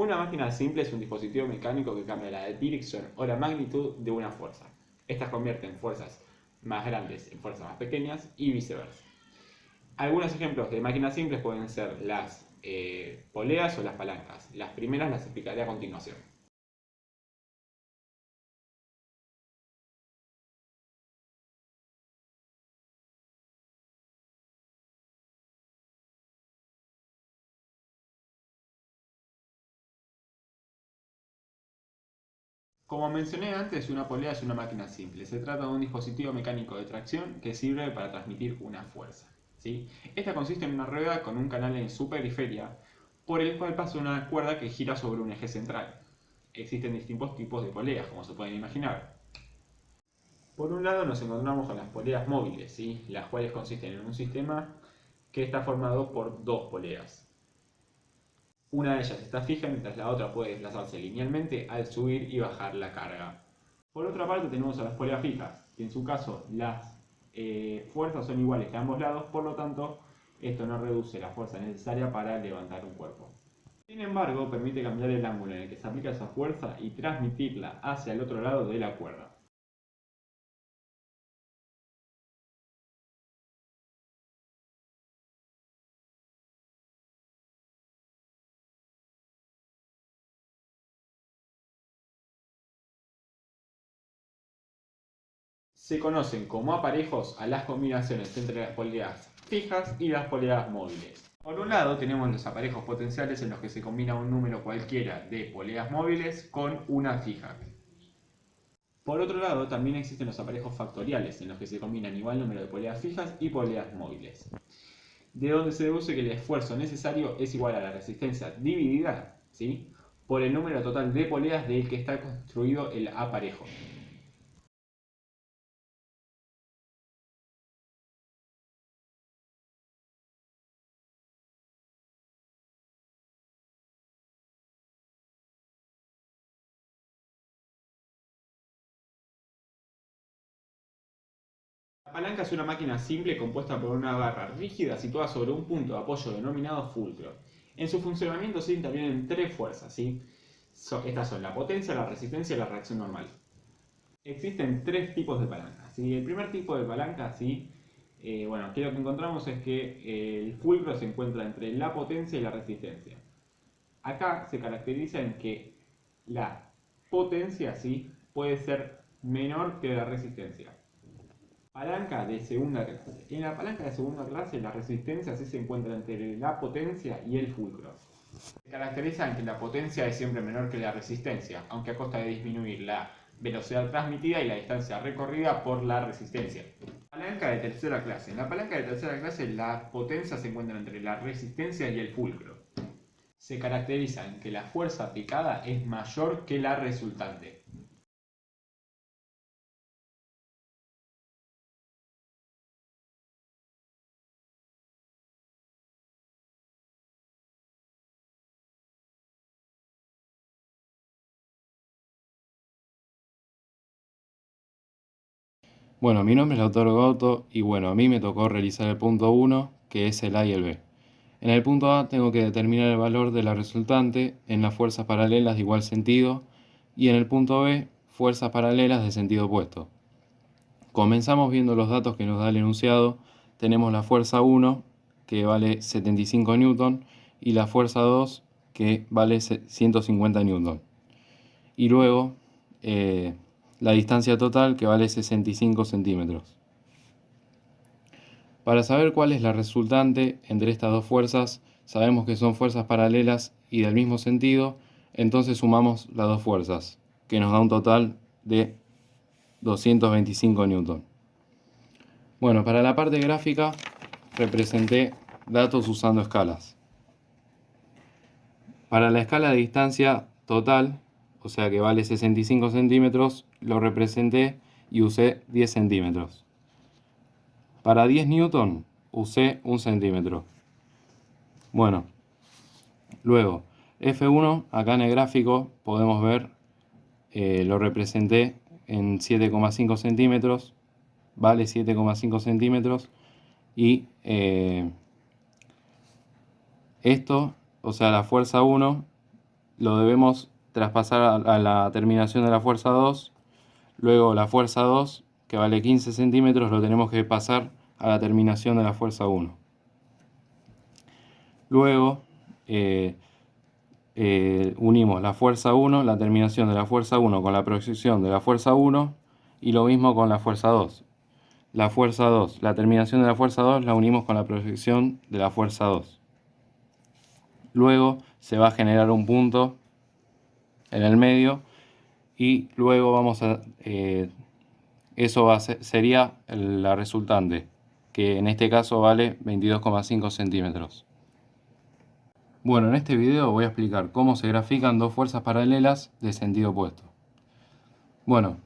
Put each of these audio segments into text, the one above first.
Una máquina simple es un dispositivo mecánico que cambia la dirección o la magnitud de una fuerza. Estas convierten fuerzas más grandes en fuerzas más pequeñas y viceversa. Algunos ejemplos de máquinas simples pueden ser las poleas o las palancas. Las primeras las explicaré a continuación. Como mencioné antes, una polea es una máquina simple. Se trata de un dispositivo mecánico de tracción que sirve para transmitir una fuerza, ¿sí? Esta consiste en una rueda con un canal en su periferia por el cual pasa una cuerda que gira sobre un eje central. Existen distintos tipos de poleas, como se pueden imaginar. Por un lado nos encontramos con las poleas móviles, ¿sí? Las cuales consisten en un sistema que está formado por dos poleas. Una de ellas está fija mientras la otra puede desplazarse linealmente al subir y bajar la carga. Por otra parte tenemos a las poleas fijas, que en su caso las fuerzas son iguales de ambos lados, por lo tanto esto no reduce la fuerza necesaria para levantar un cuerpo. Sin embargo, permite cambiar el ángulo en el que se aplica esa fuerza y transmitirla hacia el otro lado de la cuerda. Se conocen como aparejos a las combinaciones entre las poleas fijas y las poleas móviles. Por un lado tenemos los aparejos potenciales en los que se combina un número cualquiera de poleas móviles con una fija. Por otro lado también existen los aparejos factoriales en los que se combinan igual número de poleas fijas y poleas móviles, de donde se deduce que el esfuerzo necesario es igual a la resistencia dividida, ¿sí?, por el número total de poleas del que está construido el aparejo. La palanca es una máquina simple compuesta por una barra rígida situada sobre un punto de apoyo denominado fulcro. En su funcionamiento se intervienen tres fuerzas, ¿sí? Estas son la potencia, la resistencia y la reacción normal. Existen tres tipos de palancas, ¿sí? El primer tipo de palanca, ¿sí? Aquí lo que encontramos es que el fulcro se encuentra entre la potencia y la resistencia. Acá se caracteriza en que la potencia, ¿sí?, puede ser menor que la resistencia. Palanca de segunda clase. En la palanca de segunda clase la resistencia sí se encuentra entre la potencia y el fulcro. Se caracteriza en que la potencia es siempre menor que la resistencia, aunque a costa de disminuir la velocidad transmitida y la distancia recorrida por la resistencia. Palanca de tercera clase. En la palanca de tercera clase la potencia se encuentra entre la resistencia y el fulcro. Se caracteriza en que la fuerza aplicada es mayor que la resultante. Bueno, mi nombre es Lautaro Gauto y bueno, a mí me tocó realizar el punto 1, que es el A y el B. En el punto A tengo que determinar el valor de la resultante en las fuerzas paralelas de igual sentido y en el punto B, fuerzas paralelas de sentido opuesto. Comenzamos viendo los datos que nos da el enunciado. Tenemos la fuerza 1, que vale 75 newton, y la fuerza 2, que vale 150 newton. Y luego la distancia total, que vale 65 centímetros. Para saber cuál es la resultante entre estas dos fuerzas, sabemos que son fuerzas paralelas y del mismo sentido, entonces sumamos las dos fuerzas, que nos da un total de 225 newton. Bueno, para la parte gráfica representé datos usando escalas. Para la escala de distancia total, o sea que vale 65 centímetros, lo representé y usé 10 centímetros. Para 10 newton usé 1 centímetro. Bueno, luego F1, acá en el gráfico podemos ver, lo representé en 7,5 centímetros, vale 7,5 centímetros y esto, o sea la fuerza 1, lo debemos traspasar a la terminación de la fuerza 2. Luego la fuerza 2, que vale 15 centímetros, lo tenemos que pasar a la terminación de la fuerza 1. Luego unimos la fuerza 1, la terminación de la fuerza 1 con la proyección de la fuerza 1 y lo mismo con la fuerza 2. La fuerza 2, la terminación de la fuerza 2 la unimos con la proyección de la fuerza 2. Luego se va a generar un punto en el medio y luego vamos a... eso sería la resultante, que en este caso vale 22,5 centímetros. Bueno, en este video voy a explicar cómo se grafican dos fuerzas paralelas de sentido opuesto. Bueno,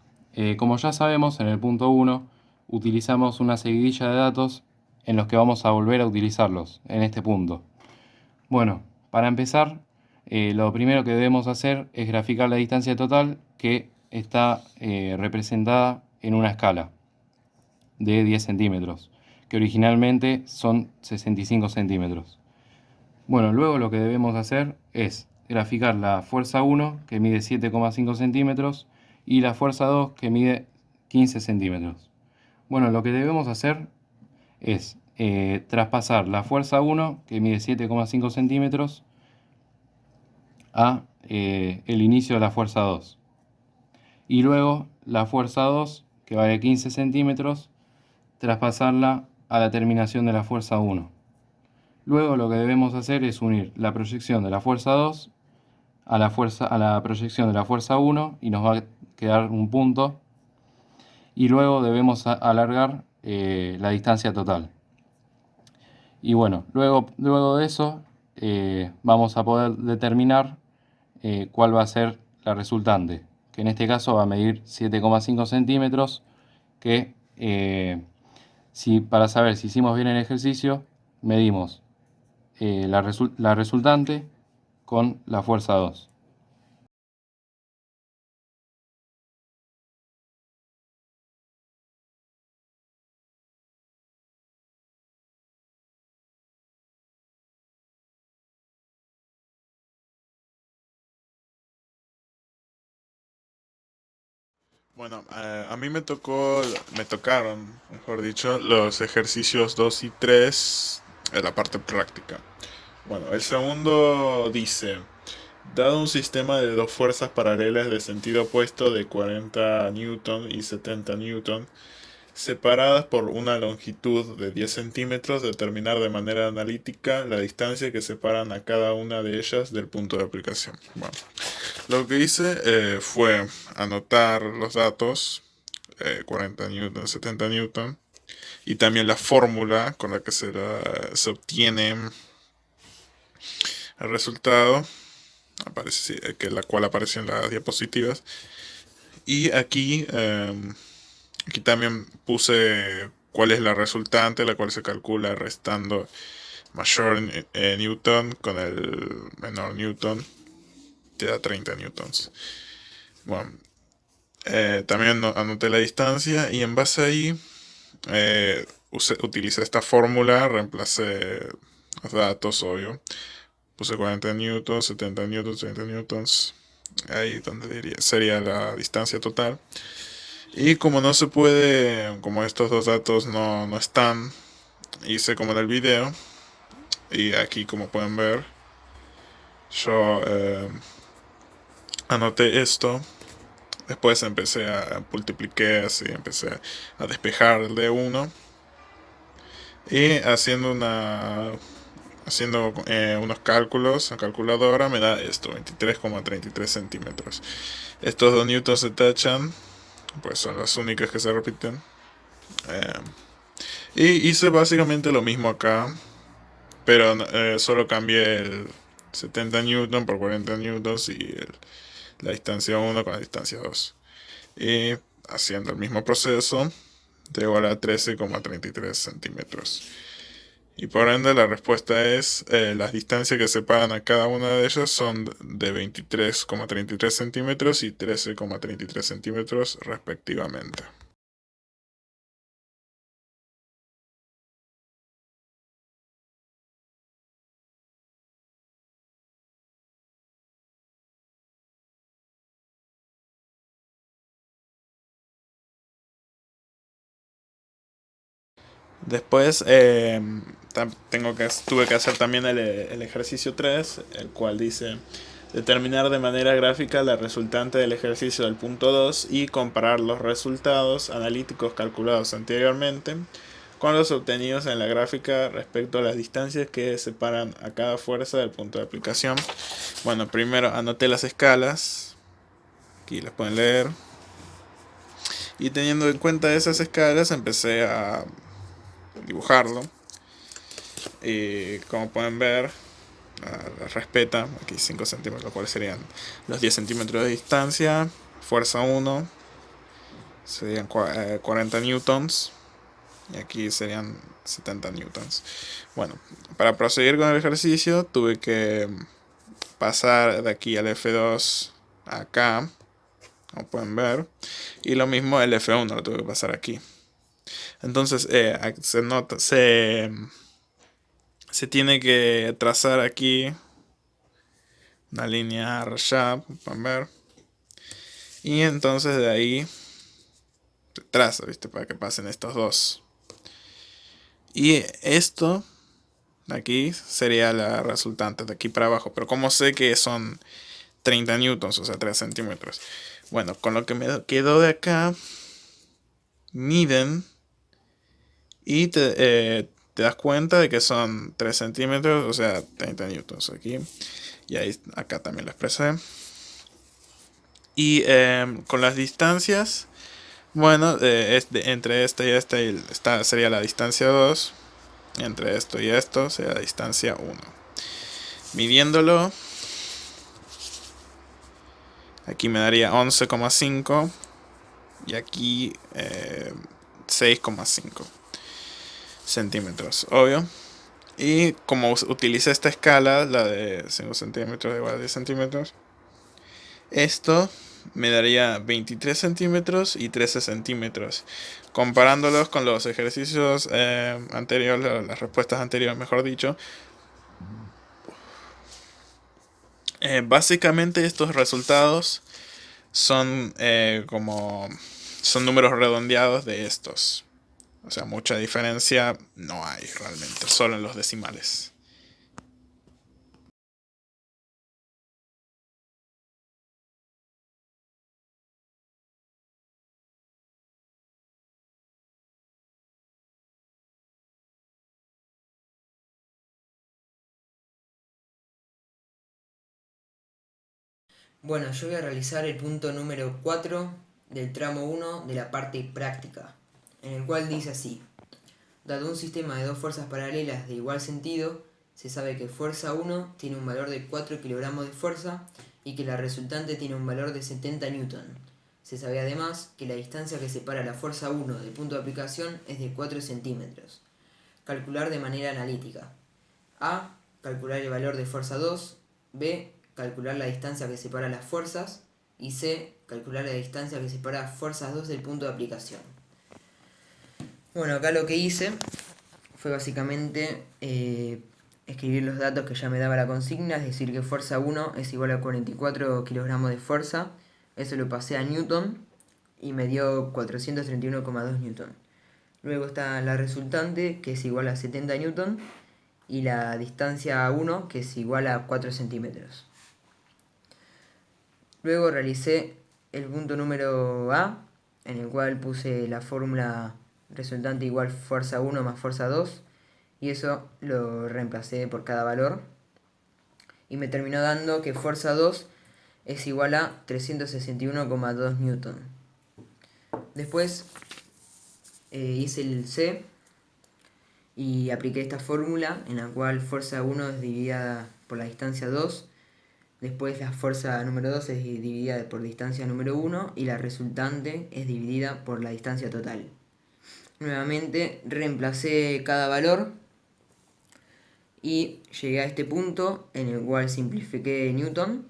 como ya sabemos, en el punto 1 utilizamos una seguidilla de datos en los que vamos a volver a utilizarlos en este punto. Bueno, para empezar, lo primero que debemos hacer es graficar la distancia total, que está representada en una escala de 10 centímetros, que originalmente son 65 centímetros. Bueno, luego lo que debemos hacer es graficar la fuerza 1, que mide 7,5 centímetros, y la fuerza 2, que mide 15 centímetros. Bueno, lo que debemos hacer es traspasar la fuerza 1, que mide 7,5 centímetros, a el inicio de la fuerza 2. Y luego la fuerza 2, que vale 15 centímetros, traspasarla a la terminación de la fuerza 1. Luego lo que debemos hacer es unir la proyección de la fuerza 2 a la proyección de la fuerza 1 y nos va a quedar un punto. Y luego debemos alargar la distancia total. Y bueno, luego de eso vamos a poder determinar cuál va a ser la resultante, que en este caso va a medir 7,5 centímetros, que para saber si hicimos bien el ejercicio, medimos la resultante con la fuerza 2. Bueno, a mí me tocaron, mejor dicho, los ejercicios 2 y 3 en la parte práctica. Bueno, el segundo dice, dado un sistema de dos fuerzas paralelas de sentido opuesto de 40 newton y 70 newton, separadas por una longitud de 10 centímetros, determinar de manera analítica la distancia que separan a cada una de ellas del punto de aplicación. Bueno, lo que hice fue anotar los datos, 40 newton, 70 newton, y también la fórmula con la que se obtiene el resultado, que la cual aparece en las diapositivas. Y aquí también puse cuál es la resultante, la cual se calcula restando mayor newton con el menor newton, te da 30 newtons. Bueno, también anoté la distancia y en base ahí utilicé esta fórmula, reemplacé los datos, obvio. Puse 40 newtons, 70 newtons, 30 newtons. Ahí donde sería la distancia total. Y como no se puede, como estos dos datos no están, hice como en el video. Y aquí como pueden ver, yo anoté esto. Después empecé multipliqué así, empecé a despejar el D1. Y haciendo unos cálculos en calculadora me da esto, 23,33 centímetros. Estos 2 newtons se tachan, pues son las únicas que se repiten. Y hice básicamente lo mismo acá, pero solo cambié el 70 newton por 40 newtons y la distancia 1 con la distancia 2. Y haciendo el mismo proceso, llego a la 13,33 centímetros. Y por ende la respuesta es, las distancias que separan a cada una de ellas son de 23,33 centímetros y 13,33 centímetros respectivamente. Después tuve que hacer también el ejercicio 3, el cual dice determinar de manera gráfica la resultante del ejercicio del punto 2 y comparar los resultados analíticos calculados anteriormente con los obtenidos en la gráfica respecto a las distancias que separan a cada fuerza del punto de aplicación. Bueno, primero anoté las escalas, aquí las pueden leer, y teniendo en cuenta esas escalas empecé a dibujarlo. Y como pueden ver, respeta aquí 5 centímetros, lo cual serían los 10 centímetros de distancia. Fuerza 1 serían 40 newtons. Y aquí serían 70 newtons. Bueno, para proseguir con el ejercicio tuve que pasar de aquí al F2 acá, como pueden ver. Y lo mismo el F1 lo tuve que pasar aquí. Entonces se tiene que trazar aquí una línea rayada, pueden ver. Y entonces de ahí se traza, ¿viste? Para que pasen estos dos. Y esto de aquí sería la resultante de aquí para abajo. Pero como sé que son 30 newtons, o sea 3 centímetros. Bueno, con lo que me quedó de acá, miden y te das cuenta de que son 3 centímetros, o sea 30 newtons aquí. Y ahí, acá también lo expresé. Y con las distancias, bueno, entre esta y esta sería la distancia 2. Entre esto y esto sería la distancia 1. Midiéndolo, aquí me daría 11,5 y aquí 6,5 centímetros, obvio. Y como utilicé esta escala, la de 5 centímetros igual a 10 centímetros, esto me daría 23 centímetros y 13 centímetros. Comparándolos con los ejercicios anteriores, las respuestas anteriores, mejor dicho, básicamente estos resultados son son números redondeados de estos. O sea, mucha diferencia no hay realmente, solo en los decimales. Bueno, yo voy a realizar el punto número 4 del tramo 1 de la parte práctica, en el cual dice así: dado un sistema de dos fuerzas paralelas de igual sentido, se sabe que fuerza 1 tiene un valor de 4 kilogramos de fuerza y que la resultante tiene un valor de 70 newton. Se sabe además que la distancia que separa la fuerza 1 del punto de aplicación es de 4 centímetros. Calcular de manera analítica. A. Calcular el valor de fuerza 2. B. Calcular la distancia que separa las fuerzas. Y C. Calcular la distancia que separa fuerzas 2 del punto de aplicación. Bueno, acá lo que hice fue básicamente escribir los datos que ya me daba la consigna, es decir que fuerza 1 es igual a 44 kilogramos de fuerza. Eso lo pasé a Newton y me dio 431,2 Newton. Luego está la resultante, que es igual a 70 Newton, y la distancia 1, que es igual a 4 centímetros. Luego realicé el punto número A, en el cual puse la fórmula resultante igual fuerza 1 más fuerza 2, y eso lo reemplacé por cada valor, y me terminó dando que fuerza 2 es igual a 361,2 Newton. Después hice el C y apliqué esta fórmula en la cual fuerza 1 es dividida por la distancia 2, después la fuerza número 2 es dividida por distancia número 1 y la resultante es dividida por la distancia total. Nuevamente reemplacé cada valor y llegué a este punto en el cual simplifiqué Newton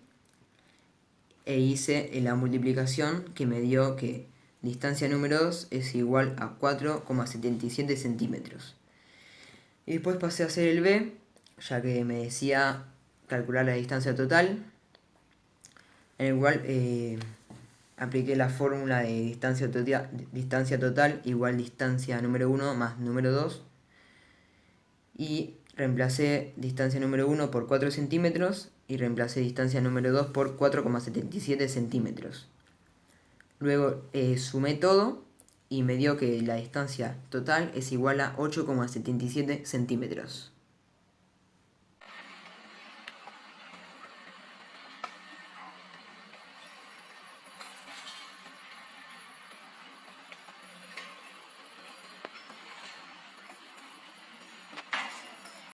e hice la multiplicación que me dio que distancia número 2 es igual a 4,77 centímetros. Y después pasé a hacer el B, ya que me decía calcular la distancia total, en el cual apliqué la fórmula de distancia total igual distancia número 1 más número 2, y reemplacé distancia número 1 por 4 centímetros y reemplacé distancia número 2 por 4,77 centímetros. Luego sumé todo y me dio que la distancia total es igual a 8,77 centímetros.